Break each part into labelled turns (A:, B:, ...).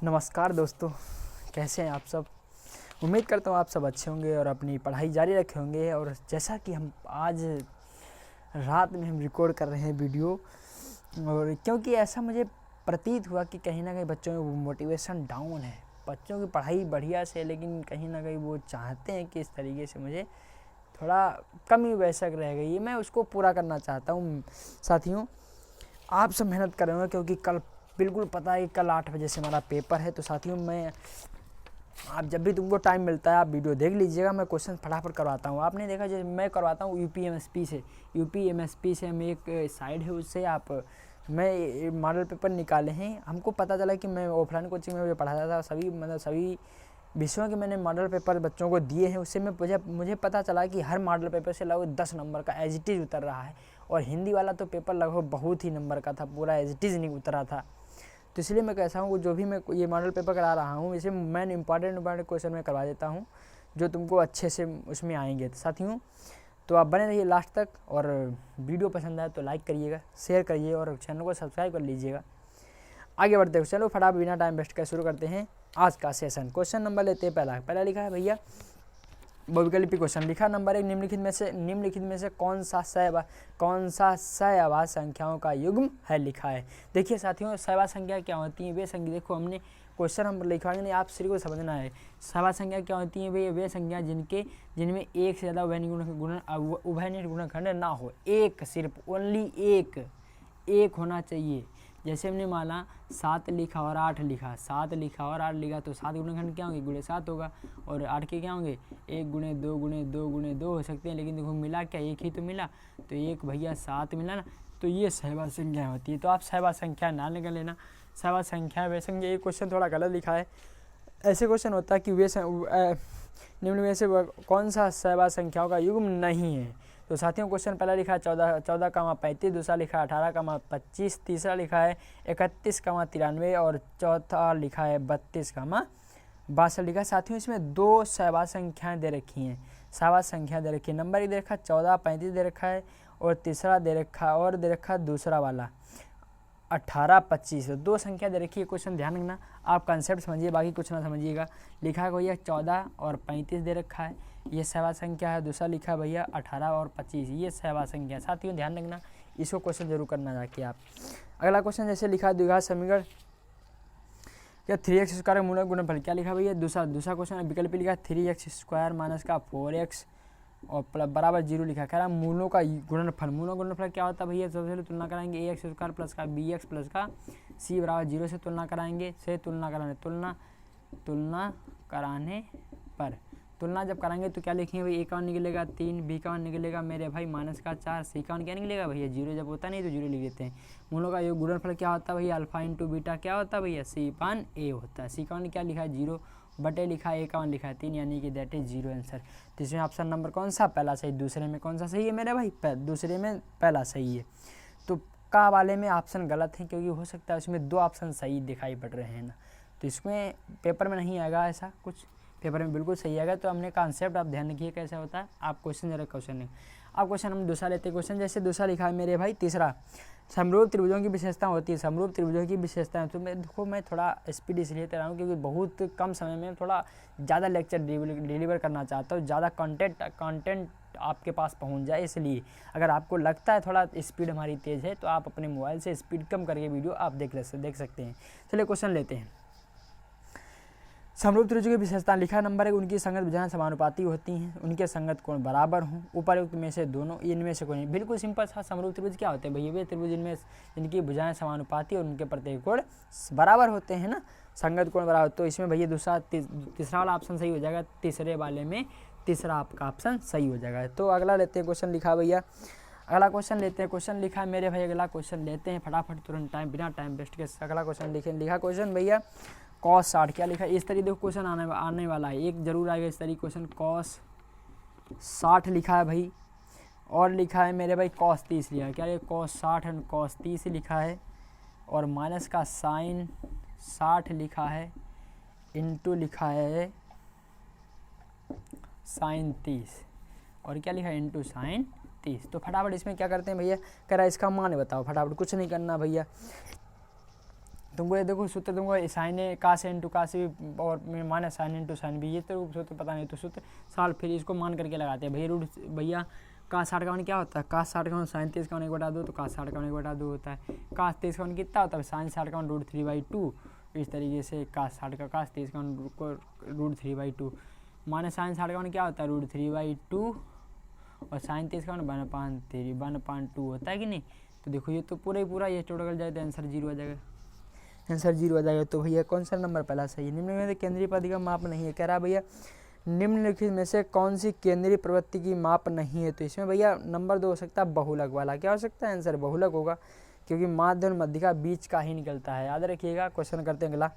A: नमस्कार दोस्तों, कैसे हैं आप सब। उम्मीद करता हूँ आप सब अच्छे होंगे और अपनी पढ़ाई जारी रखे होंगे। और जैसा कि हम आज रात में हम रिकॉर्ड कर रहे हैं वीडियो, और क्योंकि ऐसा मुझे प्रतीत हुआ कि कहीं ना कहीं बच्चों में मोटिवेशन डाउन है। बच्चों की पढ़ाई बढ़िया से, लेकिन कहीं ना कहीं वो चाहते हैं कि इस तरीके से मुझे थोड़ा कमी वैसक रह गई है, मैं उसको पूरा करना चाहता हूँ। साथियों, आप सब मेहनत कर रहे होंगे क्योंकि कल बिल्कुल पता है कि कल 8 बजे से हमारा पेपर है। तो साथियों, आप जब भी तुमको टाइम मिलता है आप वीडियो देख लीजिएगा। मैं क्वेश्चन फटाफट करवाता हूँ। आपने देखा जैसे मैं करवाता हूँ यूपीएमएसपी से हम एक साइड है उससे मैं मॉडल पेपर निकाले हैं। हमको पता चला कि मैं ऑफलाइन कोचिंग में पढ़ाता था, सभी विषयों के मैंने मॉडल पेपर बच्चों को दिए हैं। उससे मुझे पता चला कि हर मॉडल पेपर से लगभग 10 नंबर का एज इट इज़ उतर रहा है, और हिंदी वाला तो पेपर लगभग बहुत ही नंबर का था, पूरा एज इट इज़ नहीं उतरा था। तो इसलिए मैं कैसा हूँ, जो भी मैं ये मॉडल पेपर करा रहा हूँ इसे मैं इंपॉर्टेंट क्वेश्चन में करवा देता हूँ, जो तुमको अच्छे से उसमें आएंगे। तो साथियों, तो आप बने रहिए लास्ट तक, और वीडियो पसंद आए तो लाइक करिएगा, शेयर करिए और चैनल को सब्सक्राइब कर लीजिएगा। आगे बढ़ते हैं, चलो फटाफट बिना टाइम वेस्ट कर शुरू करते हैं आज का सेशन। क्वेश्चन नंबर लेते हैं। पहला लिखा है भैया, बहुविकल्पी क्वेश्चन लिखा नंबर 1, निम्नलिखित में से कौन सा सहवास संख्याओं का युग्म है, लिखा है। देखिए साथियों, सहवास संख्या क्या होती है, वे संख्या, देखो हमने क्वेश्चन हम लिखवाएंगे नहीं, आप सिर्फ को समझना है। सहवास संख्या क्या होती है, वे संख्या जिनमें एक से ज़्यादा उभयनिष्ठ गुणनखंड ना हो। एक, सिर्फ ओनली एक होना चाहिए। जैसे हमने माना 7 लिखा और 8 लिखा, 7 लिखा और 8 लिखा, तो 7 गुणनखंड क्या होंगे, गुणे 7 होगा। और 8 के क्या होंगे, 1 गुणे 2 गुणे 2 गुणे 2 हो सकते हैं। लेकिन देखो मिला क्या, एक ही तो मिला, तो एक भैया 7 मिला ना। तो ये सहवास संख्या होती है। तो आप सहवास संख्या ना निकल लेना। सहवास संख्या वे संख्या, ये क्वेश्चन थोड़ा गलत लिखा है। ऐसे क्वेश्चन होता है कि निम्न में से कौन सा सहवास संख्याओं का युग्म नहीं है। तो साथियों, क्वेश्चन पहला लिखा है 14,35, दूसरा लिखा है 18,25, तीसरा लिखा है 31,93 और चौथा लिखा है 32,62 लिखा है। साथियों, इसमें दो सहवास संख्याएं दे रखी हैं, सहवास संख्या दे रखी है। नंबर 1 दे रखा है 14,35 दे रखा है, और तीसरा दे रखा है दूसरा वाला 18,25। दो संख्या दे रखी है। क्वेश्चन ध्यान रखना, आप कंसेप्ट समझिए, बाकी कुछ ना समझिएगा। लिखा है भैया 14 और 35 दे रखा है, ये सहवास संख्या है। दूसरा लिखा है भैया 18 और 25, ये सहवास संख्या। साथियों ध्यान रखना, इसको क्वेश्चन जरूर करना जाके आप। अगला क्वेश्चन जैसे लिखा है द्विघात समीकरण क्या 3x² मूलक गुणनफल, क्या लिखा भैया। दूसरा क्वेश्चन विकल्प लिखा 3x² माइनस का 4x और बराबर 0 लिखा। कह रहा मूलों का गुणनफल क्या होता है भैया। सबसे पहले तुलना कराएंगे ax² प्लस का bx प्लस का c बराबर 0 से तुलना कराएंगे। तुलना जब कराएंगे तो क्या लिखेंगे भाई, a का मान निकलेगा 3, b का मान निकलेगा मेरे भाई माइनस का 4, c का मान क्या निकलेगा भैया 0। जब होता नहीं तो 0 लिख देते हैं। मूलों का योग गुणनफल क्या होता है भैया, अल्फा इंटू बीटा क्या होता है भैया, c/a होता है। c का मान क्या लिखा है 0 बटे लिखा है, a का मान लिखा है 3, यानी कि दैट इज 0 आंसर। तो इसमें ऑप्शन नंबर कौन सा, पहला सही। दूसरे में कौन सा सही है मेरे भाई, दूसरे में पहला सही है। तो का वाले में ऑप्शन गलत है, क्योंकि हो सकता है उसमें 2 ऑप्शन सही दिखाई पड़ रहे हैं ना। तो इसमें पेपर में नहीं आएगा ऐसा कुछ, पेपर में बिल्कुल सही आएगा। तो हमने कॉन्सेप्ट आप ध्यान रखिए कैसा होता है। आप क्वेश्चन जरा क्वेश्चन नहीं, आप क्वेश्चन हम दूसरा लेते हैं। क्वेश्चन जैसे दूसरा लिखा है मेरे भाई, तीसरा समरूप त्रिभुजों की विशेषता होती है। समरूप त्रिभुजों की विशेषताएं, तो मैं थोड़ा स्पीड इसलिए दे रहा हूँ क्योंकि बहुत कम समय में थोड़ा ज़्यादा लेक्चर डिलीवर करना चाहता हूँ, ज़्यादा कंटेंट आपके पास पहुँच जाए। इसलिए अगर आपको लगता है थोड़ा स्पीड हमारी तेज़ है, तो आप अपने मोबाइल से स्पीड कम करके वीडियो आप देख सकते हैं। चलिए क्वेश्चन लेते हैं। समरूप त्रिभुज की विशेषता लिखा नंबर 1, उनकी संगत भुजाएं समानुपाती होती हैं, उनके संगत कोण बराबर हों, उपरोक्त में से दोनों इनमें से कोई नहीं। बिल्कुल सिंपल सा, समरूप त्रिभुज क्या होते हैं भैया, वे त्रिभुज जिनकी भुजाएं समानुपाती और उनके प्रत्येक कोण बराबर होते हैं ना, संगत कोण बराबर। तो इसमें भैया तीसरा वाला ऑप्शन सही हो जाएगा। तीसरे वाले में तीसरा आपका ऑप्शन सही हो जाएगा। तो अगला लेते हैं क्वेश्चन लिखा भैया, अगला क्वेश्चन लेते हैं। क्वेश्चन लिखा है मेरे भाई, अगला क्वेश्चन लेते हैं फटाफट, तुरंत बिना टाइम वेस्ट के अगला क्वेश्चन लिखा क्वेश्चन भैया cos 60 क्या लिखा है। इस तरीके देखो क्वेश्चन आने वाला है, एक जरूर आएगा इस तरीके क्वेश्चन। cos 60 लिखा है भाई, और लिखा है मेरे भाई cos 30 लिखा है। क्या ये cos 60 एंड cos 30 लिखा है, और माइनस का sin 60 लिखा है, इंटू लिखा है sin 30, और क्या लिखा है इंटू sin 30। तो फटाफट इसमें क्या करते हैं भैया, कह रहा है इसका मान बताओ। फटाफट कुछ नहीं करना भैया, तुमको ये देखो सूत्र, तुमको साइन ए का से इंटू का से और माइनस साइन इंटू साइन भी, ये तो सूत्र पता नहीं तो सूत्र साल फिर इसको मान करके लगाते हैं भैया। रूट भैया का 60 का वन क्या होता है, का 60 का वन साइन 23 का वन 1/2, तो का 60 का वन 1/2 होता है। का 23 का वन कितना होता है, साइन 60 का वन √3/2। इस तरीके से का 60 का 23 का वन √3/2 माइनस साइन 60 का वन क्या होता है √3/2 और साइन 23 का वन 1/2 होता है कि नहीं। तो देखो ये तो पूरा ही पूरा ये टोटल जाए तो आंसर 0 आ जाएगा, आंसर 0 आ जाएगा। तो भैया कौन सा नंबर पहला सही है, निम्न में केंद्रीय पद्धति का माप नहीं है। कह रहा भैया निम्नलिखित में से कौन सी केंद्रीय प्रवृत्ति की माप नहीं है, तो इसमें भैया नंबर 2 हो सकता है बहुलक वाला। क्या हो सकता है, आंसर बहुलक होगा, क्योंकि माध्य और मध्यिका बीच का ही निकलता है। याद रखिएगा। क्वेश्चन करते हैं अगला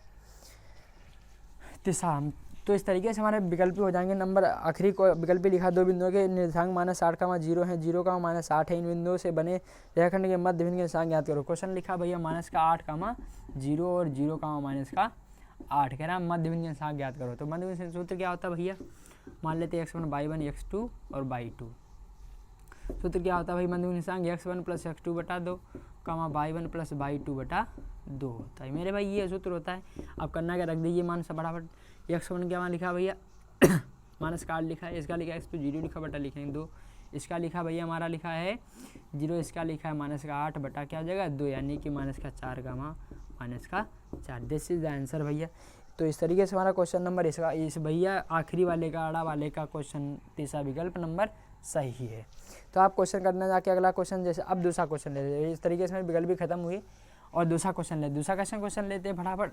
A: तीसरा। तो इस तरीके से हमारे विकल्प हो जाएंगे। नंबर आखिरी को विकल्प लिखा, 2 बिंदुओं के निर्देशांक -8 का 0 है, 0 का -8 है। इन बिंदुओं से बने रेखाखंड के मध्य बिंदु के निर्देशांक ज्ञात करो। क्वेश्चन लिखा भैया -8 का 0 और 0 का -8 कह रहा है मध्य बिंदु के निर्देशांक ज्ञात करो। तो मध्य बिंदु सूत्र क्या होता है भैया, मान लेते हैं x1 y1 x2 और y2। सूत्र क्या होता है भाई, मध्य बिंदु निर्देशांक x1 + x2 बटा 2 y1 + y2/2 होता है मेरे भाई, ये सूत्र होता है। अब करना क्या, रख दीजिए मान से फटाफट। x1 क्या मान लिखा भैया -8 लिखा है, इसका लिखा है x2 0 लिखा बटा लिखेंगे 2, इसका लिखा भैया हमारा लिखा है 0, इसका लिखा है -8 बटा क्या हो जाएगा 2, यानी कि -4 -4। दिस इज द आंसर भैया। तो इस तरीके से हमारा क्वेश्चन नंबर इसका इस भैया आखिरी वाले का आड़ा वाले का क्वेश्चन तीसरा विकल्प नंबर सही है। तो आप क्वेश्चन करना जाके अगला क्वेश्चन, जैसे अब दूसरा क्वेश्चन ले लेते हैं। इस तरीके से मेरे विकल्प भी खत्म हुई और दूसरा क्वेश्चन क्वेश्चन लेते हैं फटाफट।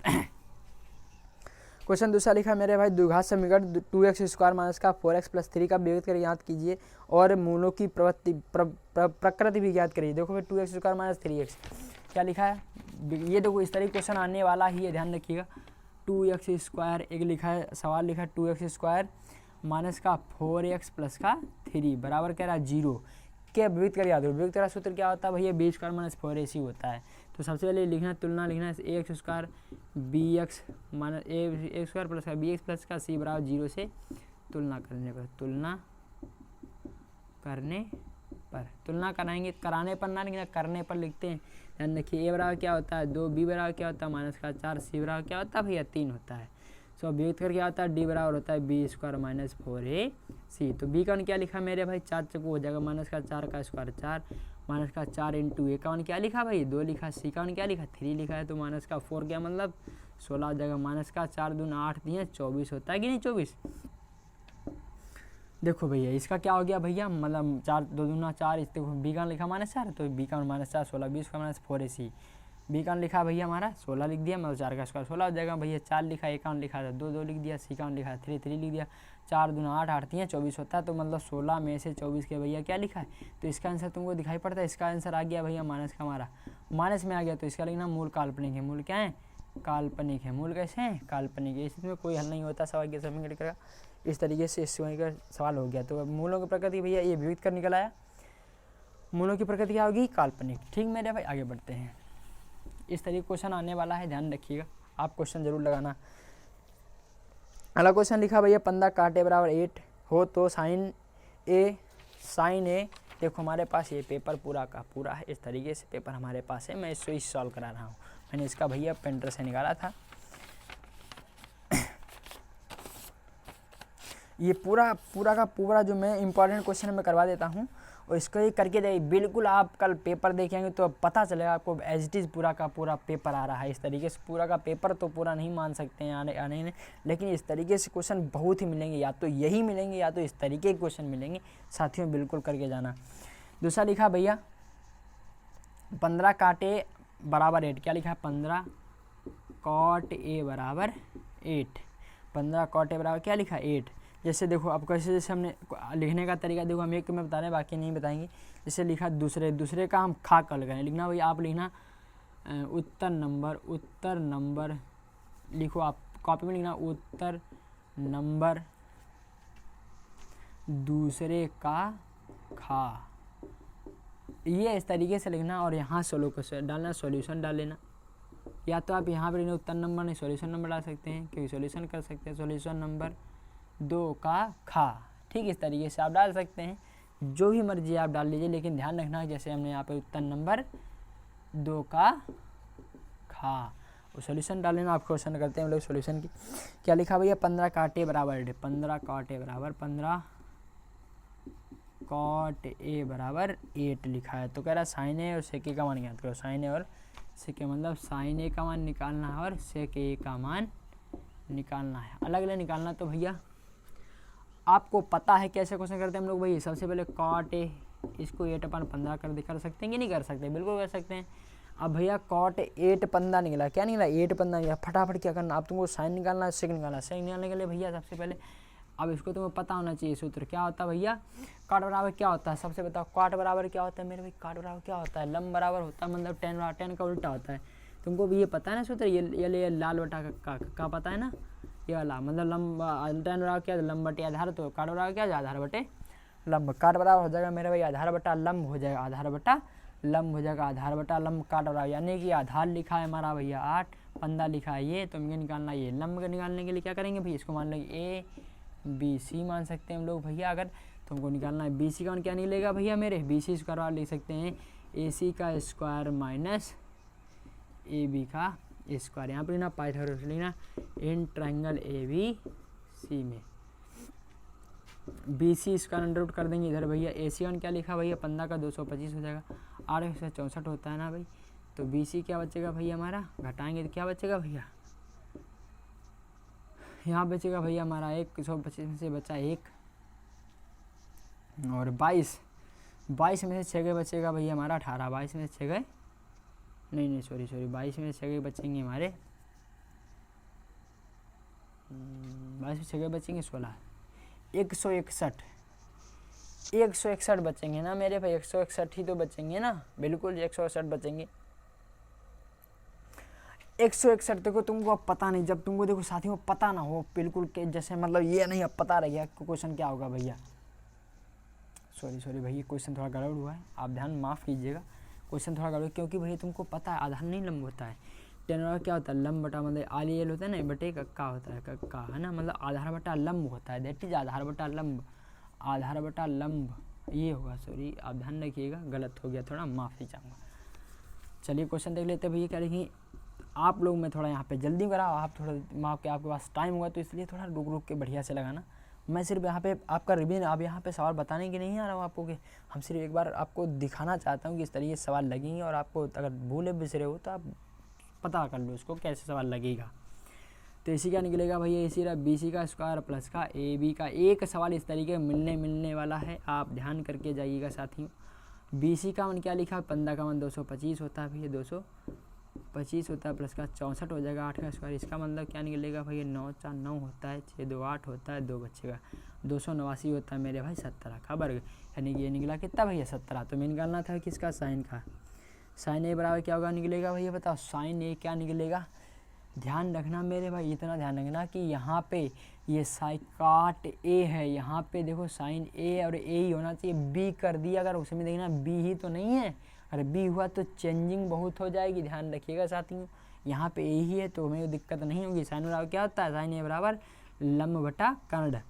A: क्वेश्चन दूसरा लिखा मेरे भाई, द्विघात समीकरण 2x² - 4x + 3 का विभक्त कर याद कीजिए और मूलों की प्रकृति भी ज्ञात करिए। देखो भाई 2x² - 3x क्या लिखा है, ये देखो इस तरीके क्वेश्चन आने वाला ही है, ध्यान रखिएगा। 2x² एक लिखा है, सवाल लिखा है 2x² - 4x + 3 बराबर कह रहा है 0 के विभक्त कर याद हो। विभक्त का सूत्र क्या होता है भैया, b² - 4ac होता है। तो सबसे पहले लिखना तुलना लिखना है ax² bx a² + bx + c बराबर 0 से तुलना करने पर तुलना कराएंगे, कराने पर ना लिखना, करने पर लिखते हैं। ध्यान रखिए a बराबर क्या होता है 2, b बराबर क्या होता है -4, c बराबर क्या होता है भैया 3 होता है। सो विभक्त कर क्या होता है, d बराबर होता है b² - 4ac। तो b का वन क्या लिखा मेरे भाई 4 चको हो जाएगा -4 का स्क्वायर 4 -4 इंटू a का वन क्या लिखा भाई 2 लिखा, c का वन क्या लिखा 3 लिखा है। तो -4 क्या मतलब 16 हो जाएगा, -4 दूना 8 दिए 24 होता है कि नहीं 24। देखो भैया इसका क्या हो गया भैया, मतलब 4 2 दूना 4, इस देखो बी का लिखा -4, तो बी का -4 16 20 का -4ac। बी का लिखा भैया हमारा 16 लिख दिया, मतलब 4 का स्क्वायर 16 हो जाएगा भैया। 4 लिखा, ए का लिखा था 2 लिख दिया, सी का लिखा 3 लिख दिया, 4 दूना 8 8 दिए 24 होता है। तो मतलब 16 में से 24 के भैया क्या लिखा है, तो इसका आंसर तुमको दिखाई पड़ता है। इसका आंसर आ गया भैया माइनस का, हमारा माइनस में आ गया। तो इसका लिखना मूल काल्पनिक है। मूल क्या है, काल्पनिक है। मूल कैसे हैं, काल्पनिक है। इसमें कोई हल नहीं होता सवाल के समय का। इस तरीके से इस का सवाल हो गया। तो मूलों की प्रकृति भैया ये विविध कर निकल आया। मूलों की प्रकृति क्या होगी, काल्पनिक। ठीक मेरे भाई, आगे बढ़ते हैं। इस तरीके क्वेश्चन आने वाला है, ध्यान रखिएगा, आप क्वेश्चन जरूर लगाना। अगला क्वेश्चन लिखा भैया 15 काटे बराबर 8 हो तो साइन ए। देखो हमारे पास ये पेपर पूरा का पूरा है, इस तरीके से पेपर हमारे पास है। मैं इसको सॉल्व करा रहा हूँ, मैंने इसका भैया पेंटर से निकाला था। ये पूरा का पूरा जो मैं इंपॉर्टेंट क्वेश्चन में करवा देता हूँ, और इसको ही करके देखिए, बिल्कुल आप कल पेपर देखेंगे तो पता चलेगा आपको एज इट इज़ पूरा का पूरा पेपर आ रहा है। इस तरीके से पूरा का पेपर तो पूरा नहीं मान सकते हैं आने में, लेकिन इस तरीके से क्वेश्चन बहुत ही मिलेंगे, या तो यही मिलेंगे या तो इस तरीके के क्वेश्चन मिलेंगे। साथियों बिल्कुल करके जाना। दूसरा लिखा भैया 15 काटे बराबर 8, क्या लिखा है 15 कॉट ए बराबर 8। 15 कॉट ए बराबर क्या लिखा 8। जैसे देखो अब कैसे, जैसे हमने लिखने का तरीका देखो, हम एक में बता रहे हैं बाकी नहीं बताएंगे। जैसे लिखा दूसरे का हम खा कर लगाएं, लिखना भैया आप लिखना उत्तर नंबर लिखो, आप कॉपी में लिखना उत्तर नंबर दूसरे का खा, ये इस तरीके से लिखना। और यहाँ सोल्यूशन डालना, सॉल्यूशन डाल लेना। या तो आप यहाँ पर लिखना उत्तर नंबर नहीं सॉल्यूशन नंबर डाल सकते हैं, क्योंकि सॉल्यूशन कर सकते हैं। सॉल्यूशन नंबर 2 का खा, ठीक इस तरीके से आप डाल सकते हैं, जो भी मर्जी आप डाल लीजिए। लेकिन ध्यान रखना जैसे हमने यहाँ पे उत्तर नंबर 2 का खा, सोल्यूशन डाल लेना। आप क्वेश्चन करते हैं हम लोग सोल्यूशन की। क्या लिखा भैया, 15 cot A बराबर 8, 15 cot A बराबर 15 cot A बराबर 8 लिखा है। तो कह रहा है साइन ए और सेक ए का मान ज्ञात करो। साइन ए और सेक ए मतलब साइन ए का मान निकालना है और सेक ए का मान निकालना है, अलग अलग निकालना। तो भैया आपको पता है कैसे क्वेश्चन करते हैं हम लोग। भाई सबसे पहले cot A इसको 8/15 कर सकते हैं कि नहीं कर सकते, बिल्कुल कर सकते हैं। अब भैया cot 8 15 निकला, क्या निकला 8 15 निकला। फटाफट क्या करना, अब तुमको साइन निकालना है, सेक निकालना है। सेक निकालने के लिए भैया सबसे पहले अब इसको तुम्हें पता होना चाहिए सूत्र क्या होता है भैया। cot बराबर क्या होता है, सबसे बताओ cot बराबर क्या होता है मेरे भाई। cot बराबर क्या होता है, लंब बराबर होता है, मतलब 10 का उल्टा होता है। तुमको भी ये पता है ना सूत्र, ये लाल बटा का पता है ना, ये वाला मतलब लंब 10 बराबर क्या, लंब बटे आधार। तो cot बराबर क्या, आधार बटे लंब। cot बराबर हो जाएगा मेरे भाई आधार बटा लंब हो जाएगा, आधार बटा लंब हो जाएगा, आधार बटा लंब cot बराबर, यानी कि आधार लिखा है हमारा भैया 8, 15 लिखा है ये, तो हमें निकालना ये। लंब का निकालने के लिए क्या करेंगे भाई, इसको मान लेंगे ABC मान सकते हैं हम लोग भैया। अगर तुमको निकालना है BC का मान क्या निकलेगा भैया मेरे, BC स्क्वायर लिख सकते हैं AC का स्क्वायर माइनस AB का स्क्वायर। यहाँ पर ना पाइथागोरस लिखना इन ट्रायंगल ABC में BC स्क्वायर अंडर रूट कर देंगे इधर भैया। AC1 क्या लिखा भैया, 15 का 225 हो जाएगा, 8 से 64 होता है ना भाई। तो BC क्या बचेगा भैया हमारा, घटाएंगे तो क्या बचेगा भैया, यहाँ बचेगा भैया हमारा 125 से बचा 1 और 22 में से 6 गए बचेगा भैया हमारा 18। 22 में से 6 गए नहीं सॉरी 22 में से 6 गए बचेंगे हमारे 22 में 6 गए बचेंगे 16, 161 बचेंगे ना मेरे भाई, 161 ही तो बचेंगे ना, बिल्कुल 161 बचेंगे। 161 देखो तुमको अब पता नहीं, जब तुमको देखो साथियों पता ना हो बिल्कुल के जैसे मतलब ये नहीं अब पता रह गया क्वेश्चन क्या होगा भैया। सॉरी भैया क्वेश्चन थोड़ा गड़बड़ हुआ है, आप ध्यान माफ़ कीजिएगा, क्वेश्चन थोड़ा गड़बड़ क्योंकि भैया तुमको पता है आधार नहीं लंब होता है। 10 क्या होता है, लंब बटा मतलब आल होता है ना, बटे का होता है का है ना, मतलब आधार बटा लंब होता है, दैट इज आधार बटा लंब, आधार बटा लंब ये होगा। सॉरी आप ध्यान रखिएगा, गलत हो गया थोड़ा, माफ़ी चाहूँगा। चलिए क्वेश्चन देख लेते हैं भैया क्या लिखी। आप लोग मैं थोड़ा यहाँ पे जल्दी कराओ, आप थोड़ा आपके पास टाइम हुआ तो इसलिए थोड़ा रुक के बढ़िया से लगाना। मैं सिर्फ यहाँ पे आपका रिवीजन, आप यहाँ पे सवाल बताने के नहीं आ रहा हूँ आपको, कि हम सिर्फ एक बार आपको दिखाना चाहता हूँ कि इस तरीके से सवाल लगेंगे, और आपको अगर भूले बिसरे हो तो आप पता कर लो इसको कैसे सवाल लगेगा। तो इसी क्या निकलेगा भैया, इसी रहा BC का स्क्वायर प्लस का AB का। एक सवाल इस तरीके मिलने वाला है, आप ध्यान करके जाइएगा साथियों। BC का मान क्या लिखा, 15 का मान 225 होता है भैया, 225 होता है, प्लस का 64 हो जाएगा 8 का स्क्वायर। इसका मतलब क्या निकलेगा भैया, 9 4 9 होता है, 6 2 8 होता है, 2 बचेगा, 289 होता है मेरे भाई 17 का वर्ग, यानी कि ये निकला कितना भैया 17। तो मैं निकालना था किसका, साइन का। साइन ए बराबर क्या होगा निकलेगा भैया बताओ, साइन ए क्या निकलेगा, ध्यान रखना मेरे भाई, इतना ध्यान रखना कि यहाँ पे ये cot A है, यहाँ पे देखो साइन A और A ही होना चाहिए, B कर दिया अगर उसमें देखना B ही तो नहीं है, अरे B हुआ तो चेंजिंग बहुत हो जाएगी, ध्यान रखिएगा साथियों। यहाँ पे A ही है तो हमें दिक्कत नहीं होगी। साइन बराबर क्या होता है, साइन A बराबर लंब बटा कर्ण,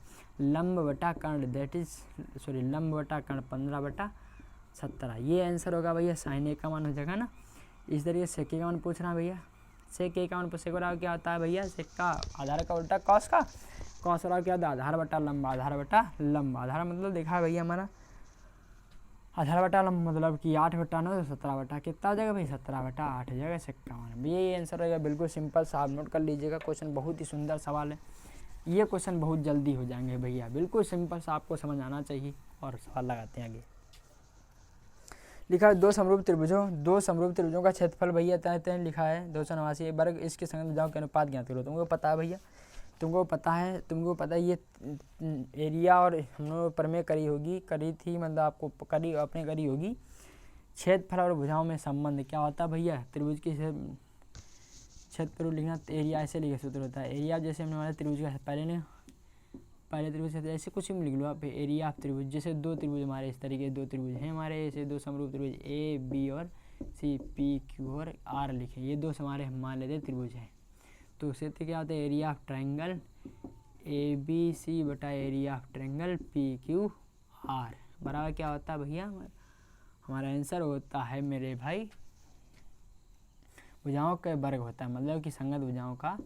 A: लंब बटा कर्ण दैट इज सॉरी लंब बटा कर्ण 15/17, ये आंसर होगा भैया। साइन ए का मान हो जाएगा ना। इस तरीके से सेक का मान पूछ रहा है भैया, सेक का मान सेक बराबर क्या होता है भैया, सेक का आधार का उल्टा कॉस का, कॉस बराबर क्या होता है, आधार बटा लंब, आधार बटा लंब। आधार मतलब देखा है भैया हमारा आधार बटा लंब मतलब कि 8/9 तो 17 कितना हो जाएगा भाई, 17/8 हो जाएगा सेक का मान। भैया ये आंसर होगा, बिल्कुल सिंपल सा, आप नोट कर लीजिएगा। क्वेश्चन बहुत ही सुंदर सवाल है, ये क्वेश्चन बहुत जल्दी हो जाएंगे भैया, बिल्कुल सिंपल सा, आपको समझ आना चाहिए। और सवाल लगाते हैं आगे। लिखा है दो समरूप त्रिभुजों का क्षेत्रफल भैया तय लिखा है 289 वर्ग, इसके संगत भुजाओं के अनुपात ज्ञात करो। तुमको पता है भैया, तुमको पता है ये एरिया, और हम लोग प्रमेय करी थी मतलब आपको अपने करी होगी। क्षेत्रफल और भुजाओं में संबंध क्या होता है भैया, त्रिभुज के क्षेत्रफल लिखना, एरिया ऐसे लिखे सूत्र होता है। एरिया जैसे हमने हमारे त्रिभुज का पहले त्रिभुज से ऐसे कुछ भी लिख लो आप, एरिया ऑफ त्रिभुज। जैसे दो त्रिभुज हमारे इस तरीके दो त्रिभुज हैं हमारे, ऐसे दो समरूप त्रिभुज AB और C, PQ और R लिखे, ये दो हमारे हम मान लेते त्रिभुज हैं। तो उससे क्या होता है, एरिया ऑफ ट्रायंगल ABC बटा एरिया ऑफ ट्रायंगल PQR बराबर क्या होता है भैया, हमारा आंसर होता है मेरे भाई भुजाओं का वर्ग होता है, मतलब कि संगत भुजाओं का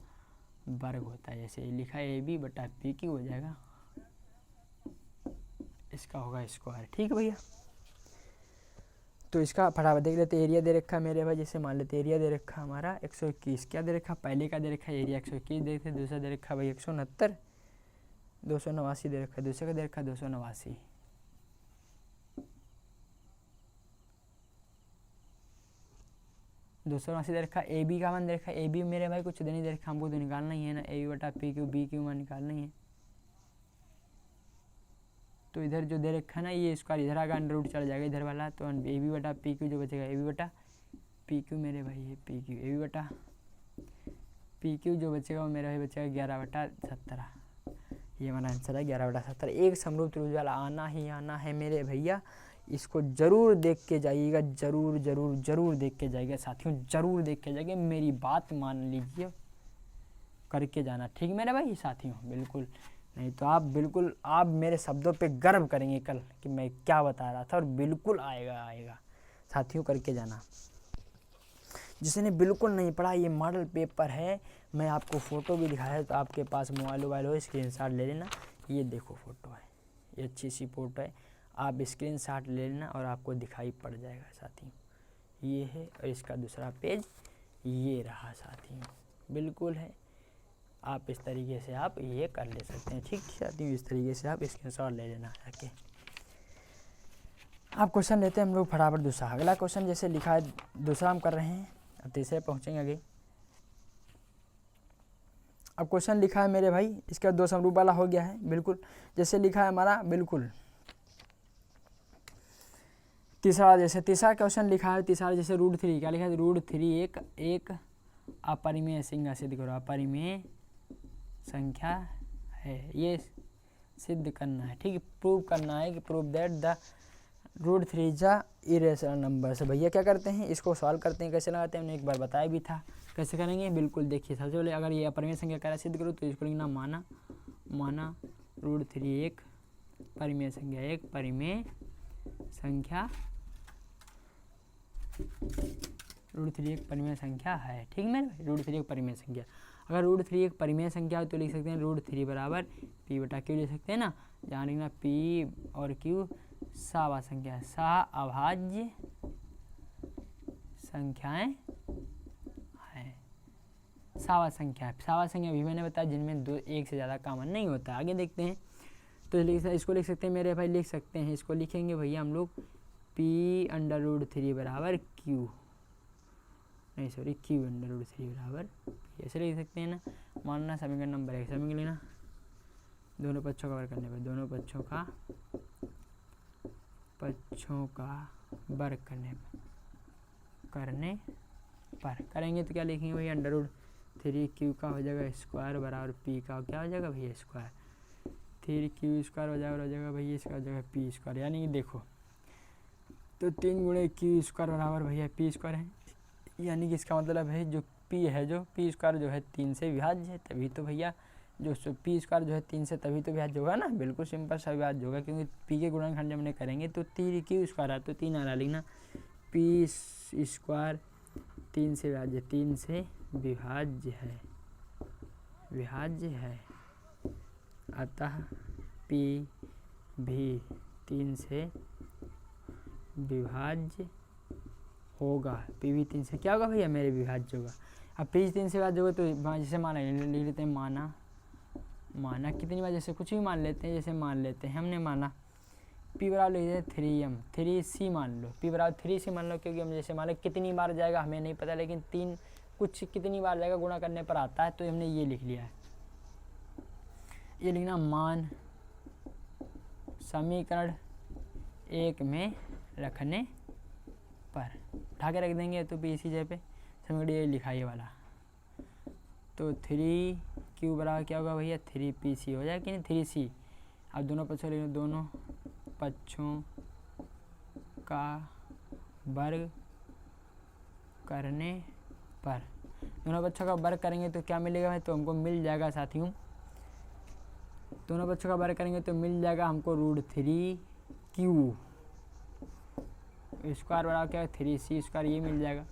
A: वर्ग होता है। जैसे लिखा है AB बटा PQ हो जाएगा, इसका होगा स्क्वायर। ठीक है भैया, तो इसका फटाफट देख लेते। एरिया दे रखा है मेरे भाई, जैसे मान लेते एरिया दे रखा हमारा 121, क्या दे रखा पहले का दे रखा है एरिया 121 देखते, दूसरा दे रखा भाई 169, 289 दे रखा है, दूसरे का दे रखा 289, दे रखा। AB का मान दे रखा, AB मेरे भाई कुछ नहीं दे रखा, हमको तो निकालना ही है ना, AB बटा PQ, BQ मान निकालना ही है। तो इधर जो दे रखा है ना ये स्क्वायर इधर आगा अंडर रूट चल जाएगा इधर वाला, तो AB बटा PQ जो बचेगा, AB बटा PQ मेरे भाई ये PQ, AB बटा PQ जो बचेगा वो मेरा भाई बचेगा 11/17। ये हमारा आंसर है 11/17। एक समरूप त्रिभुज वाला आना ही आना है मेरे भैया, इसको ज़रूर देख के जाइएगा, ज़रूर ज़रूर ज़रूर देख के जाइएगा साथियों, ज़रूर देख के जाइएगा, मेरी बात मान लीजिए, करके जाना। ठीक मेरे भाई साथियों, बिल्कुल नहीं तो आप बिल्कुल आप मेरे शब्दों पे गर्व करेंगे कल कि मैं क्या बता रहा था, और बिल्कुल आएगा साथियों, करके जाना। जिसने बिल्कुल नहीं पढ़ा, ये मॉडल पेपर है, मैं आपको फ़ोटो भी दिखाया, तो आपके पास मोबाइल हो स्क्रीनशॉट ले लेना। ये देखो फ़ोटो है, ये अच्छी सी फ़ोटो है, आप स्क्रीनशॉट ले लेना और आपको दिखाई पड़ जाएगा साथियों। ये है, और इसका दूसरा पेज ये रहा साथियों, बिल्कुल है। आप इस तरीके से आप ये कर ले सकते हैं। ठीक साथियों, इस तरीके से आप स्क्रीनशॉट ले लेना जाके। आप क्वेश्चन लेते हैं हम लोग फटाफट दूसरा। अगला क्वेश्चन जैसे लिखा है, दूसरा हम कर रहे हैं, अब तीसरे पहुँचेंगे आगे। अब क्वेश्चन लिखा है मेरे भाई, इसका 2 समरूप वाला हो गया है, बिल्कुल जैसे लिखा है हमारा, बिल्कुल तीसरा। जैसे तीसरा क्वेश्चन लिखा है, तीसरा जैसे √3 क्या लिखा है, √3 एक अपरिमेय संख्या सिद्ध करो, अपरिमेय संख्या है, ये सिद्ध करना है। ठीक है, प्रूव करना है कि prove that the √3 is a irrational number. से भैया क्या करते हैं, इसको सॉल्व करते हैं, कैसे लगाते हैं, हमने एक बार बताया भी था कैसे करेंगे। बिल्कुल देखिए, सबसे पहले अगर ये अपरिमेय संख्या कह रहा है सिद्ध करो, तो इसको लिखना माना √3 एक परिमेय संख्या, एक परिमेय संख्या, √3 एक परिमेय संख्या है। ठीक है, √3 एक परिमेय संख्या। अगर √3 एक परिमेय संख्या है तो लिख सकते हैं √3 बराबर P बटा Q लिख सकते हैं ना, जहाँ लिखना P और Q सह संख्या है, सह अभाज्य संख्याएं हैं। सह संख्या भी मैंने बताया जिनमें एक से ज़्यादा कॉमन नहीं होता। आगे देखते हैं, तो इसको लिख सकते हैं मेरे भाई, लिख सकते हैं, इसको लिखेंगे भैया हम लोग P√3 बराबर Q, नहीं सॉरी Q√3 बराबर, ऐसे लिख सकते हैं ना। मानना समीकरण नंबर 1, समीकरण लेना, दोनों पक्षों का वर्ग करने पर, दोनों पक्षों का वर्ग करने पर करेंगे तो क्या लिखेंगे भैया, √3 Q का हो जाएगा स्क्वायर बराबर P का क्या हो जाएगा भैया स्क्वायर, 3Q स्क्वायर हो जाएगा भैया, इसका हो जाएगा P स्क्वायर। यानी कि देखो, तो 3 गुणे Q स्क्वायर बराबर भैया P स्क्वायर है, यानी कि इसका मतलब है जो P है, जो P स्क्वायर जो है 3 से विभाज्य है, तभी तो भैया जो P स्क्वायर जो है 3 से तभी तो विभाज्य होगा ना, बिल्कुल सिंपल सा विभाज्य होगा, क्योंकि P के गुणनखंड जब हमने करेंगे तो 3Q स्क्वायर है, तो 3 आ रहा, लिखना P स्क्वायर 3 से विभाज्य, 3 से विभाज्य है, अतः P भी 3 से विभाज्य होगा। P भी 3 से क्या होगा भैया मेरे विभाज्य होगा। अब P 3 से विभाज्य होगा तो जैसे माना लिख लेते हैं, माना कितनी बार, जैसे कुछ भी मान लेते हैं, जैसे मान लेते हैं हमने माना P बराबर लिख देते हैं 3C मान लो, P बराबर 3C मान लो, क्योंकि हम जैसे मान लो कितनी बार जाएगा हमें नहीं पता, लेकिन 3 कुछ कितनी बार जाएगा गुणा करने पर आता है, तो हमने ये लिख लिया है। ये लिखना मान समीकरण 1 में रखने पर, उठा के रख देंगे तो P इसी जगह पे समीकरण ये लिखा ये वाला, तो 3Q बराबर क्या होगा भैया 3PC हो जाएगा कि नहीं 3C। अब दोनों पक्षों लिखना, दोनों पक्षों का वर्ग करने पर, दोनों पक्षों का वर्ग करेंगे तो क्या मिलेगा भाई, तो हमको मिल जाएगा साथियों, दोनों पक्षों का वर्ग करेंगे तो मिल जाएगा हमको √3Q स्क्वायर बराबर क्या है 3C स्क्वायर, ये मिल जाएगा।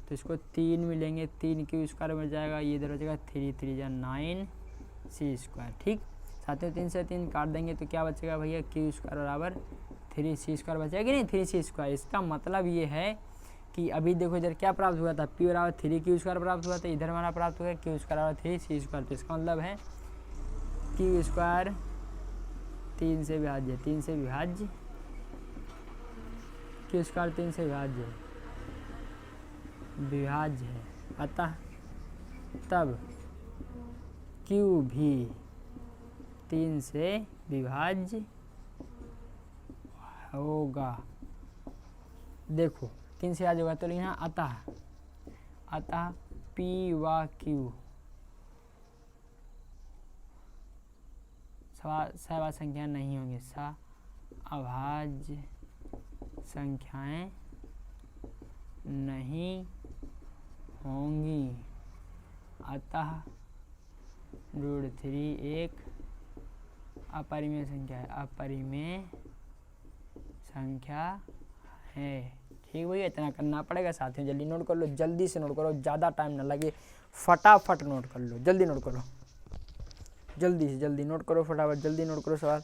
A: तो इसको 3 मिलेंगे, 3 क्यू स्क्वायर बन जाएगा, ये इधर हो जाएगा 3 3 जा 9 सी स्क्वायर। ठीक, साथ में 3 से 3 काट देंगे तो क्या बचेगा भैया, क्यू स्क्वायर बराबर 3 सी स्क्वायर बचेगा कि नहीं, 3 सी स्क्वायर। इसका मतलब ये है कि अभी देखो इधर क्या प्राप्त हुआ था, पी बराबर 3 क्यू स्क्वायर प्राप्त हुआ था, इधर हमारा प्राप्त हुआ क्यू स्क्वायर बराबर 3 सी स्क्वायर। तो इसका मतलब है क्यू स्क्वायर 3 से विभाज्य, 3 से विभाज्य, क्यू स्क्वायर 3 से विभाज्य है, अतः तब क्यू भी 3 से विभाज्य होगा। देखो 3 से विभाज्य होगा तो लिखना अतः पी व क्यू सहभाज्य संख्या नहीं होंगी, अभाज्य संख्याएं नहीं होंगी, अतः √3 एक अपरिमेय संख्या है, अपरिमेय संख्या है। ठीक भैया, इतना करना पड़ेगा साथियों, जल्दी नोट कर लो, जल्दी से नोट करो, ज़्यादा टाइम ना लगे, फटाफट नोट कर लो, जल्दी नोट करो, जल्दी से जल्दी नोट करो, फटाफट जल्दी नोट करो सवाल।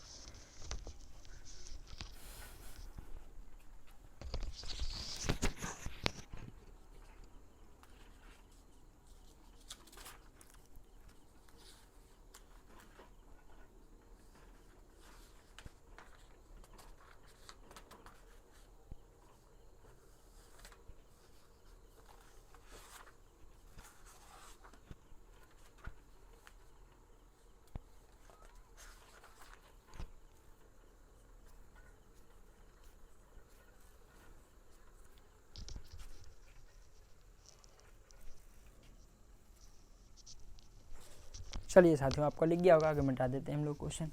A: चलिए साथियों, आपको लिख गया होगा, आगे मिटा देते हैं हम लोग क्वेश्चन।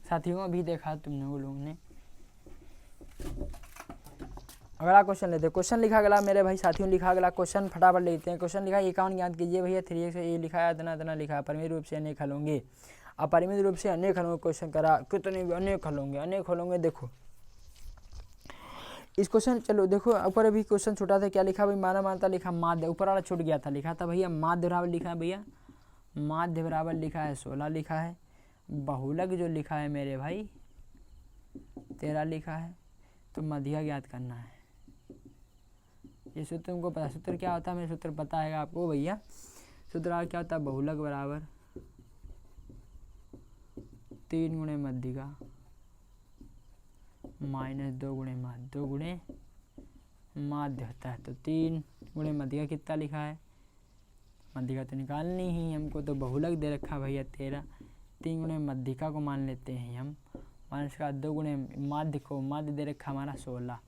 A: साथियों अभी देखा तुम लोगों ने, अगला क्वेश्चन लेते हैं। क्वेश्चन लिखा गया मेरे भाई साथियों, लिखा गया क्वेश्चन, फटाफट लेते हैं। क्वेश्चन लिखा 51 ज्ञात कीजिए भैया, 3x से ये लिखा है, इतना लिखा है, अपरिमित रूप से अनेक हल होंगे, अपरिमित रूप से अनेक हल होंगे। क्वेश्चन करा कितने अनेक हल होंगे, अनेक हल होंगे। देखो इस क्वेश्चन, चलो देखो ऊपर अभी क्वेश्चन छूटा था, क्या लिखा भाई, माना मानता लिखा, माध्य ऊपर वाला छूट गया था, लिखा था भैया माध्य बराबर लिखा है, भैया माध्य बराबर लिखा है 16 लिखा है, बहुलक जो लिखा है मेरे भाई 13 लिखा है, तो मध्य ज्ञात करना है। ये सूत्र तुमको पता, सूत्र क्या होता है, मेरे सूत्र पता है आपको भैया, सूत्र क्या होता है, बहुलक बराबर 3 गुणे मध्य का माइनस 2 गुणे माध्य, 2 गुणे माध्य होता है। तो 3 गुणे मध्य का कितना लिखा है, मध्य का तो निकालनी ही हमको, तो बहुलक दे रखा भैया 13, 3 गुणे मध्यिका को मान लेते हैं हम, माइनस का 2 गुणे माध्य को, माध्य दे रखा हमारा 16,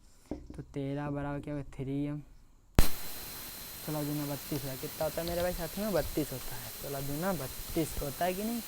A: तो 13 बराबर क्या होगा 3m, 16 दूना 32 है, कितना होता है मेरे भाई साथियों, 32 होता है, 16 दूना 32 होता है कि नहीं।